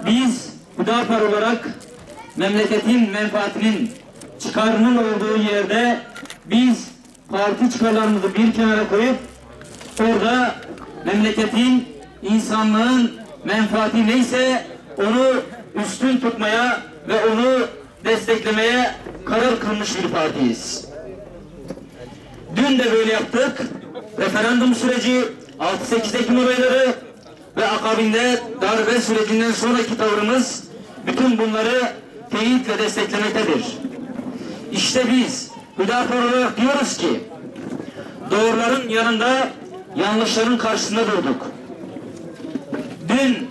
Biz Hüdapar olarak memleketin menfaatinin, çıkarının olduğu yerde biz parti çıkarlarımızı bir kenara koyup orada memleketin, insanlığın menfaati neyse onu üstün tutmaya ve onu desteklemeye karar kılmış bir partiyiz. Dün de böyle yaptık. Referandum süreci, 6-8 Ekim olayları ve akabinde darbe sürecinden sonraki tavrımız bütün bunları teyit ve desteklemektedir. İşte biz Hüdapar olarak diyoruz ki doğruların yanında, yanlışların karşısında durduk. Dün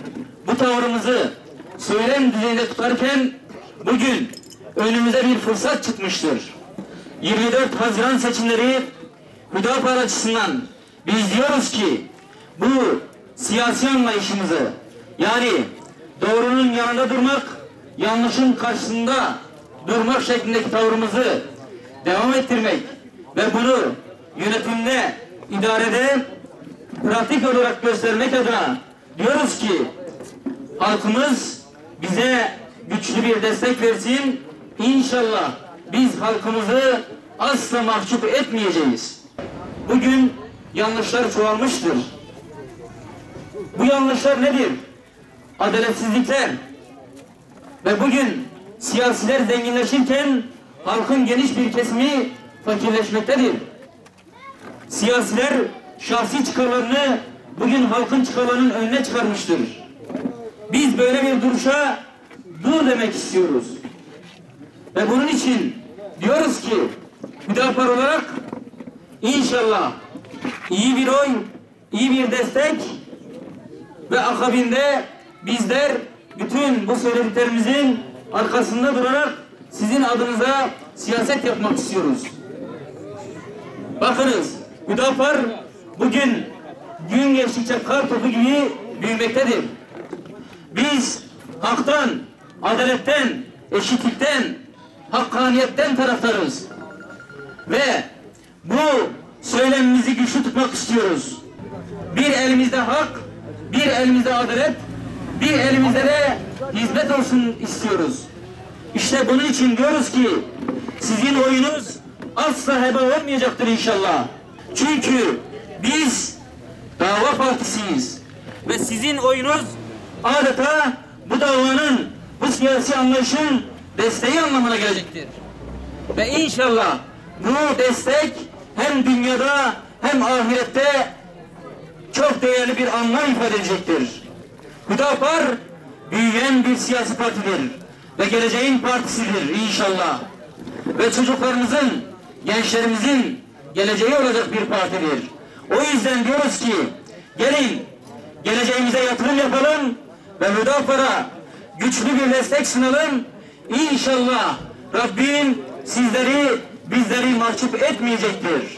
bu tavrımızı söylem düzeyinde tutarken bugün önümüze bir fırsat çıkmıştır. 24 Haziran seçimleri Hüdapar açısından biz diyoruz ki bu siyasi anlayışımızı, yani doğrunun yanında durmak, yanlışın karşısında durmak şeklindeki tavrımızı devam ettirmek ve bunu yönetimde, idarede pratik olarak göstermek adına diyoruz ki halkımız bize güçlü bir destek versin. İnşallah biz halkımızı asla mahcup etmeyeceğiz. Bugün yanlışlar çoğalmıştır. Bu yanlışlar nedir? Adaletsizlikler. Ve bugün siyasiler zenginleşirken halkın geniş bir kesimi fakirleşmektedir. Siyasiler şahsi çıkarlarını bugün halkın çıkarlarının önüne çıkarmıştır. Biz böyle bir duruşa dur demek istiyoruz. Ve bunun için diyoruz ki Hüdapar olarak inşallah iyi bir oy, iyi bir destek ve akabinde bizler bütün bu söylediklerimizin arkasında durarak sizin adınıza siyaset yapmak istiyoruz. Bakınız, Hüdapar bugün gün geçtikçe kar topu gibi büyümektedir. Biz haktan, adaletten, eşitlikten, hakkaniyetten taraftarız. Ve bu söylemimizi güçlü tutmak istiyoruz. Bir elimizde hak, bir elimizde adalet, bir elimizde de hizmet olsun istiyoruz. İşte bunun için diyoruz ki sizin oyunuz asla heba olmayacaktır inşallah. Çünkü biz dava partisiyiz ve sizin oyunuz adeta bu davanın, bu siyasi anlayışın desteği anlamına gelecektir. Ve inşallah bu destek hem dünyada hem ahirette çok değerli bir anlam ifade edecektir. Hüdapar büyüyen bir siyasi partidir ve geleceğin partisidir inşallah. Ve çocuklarımızın, gençlerimizin geleceği olacak bir partidir. O yüzden diyoruz ki gelin geleceğimize yatırım yapalım ve Hüdapar'a güçlü bir destek sunalım. İnşallah Rabbim sizleri, bizleri mahcup etmeyecektir.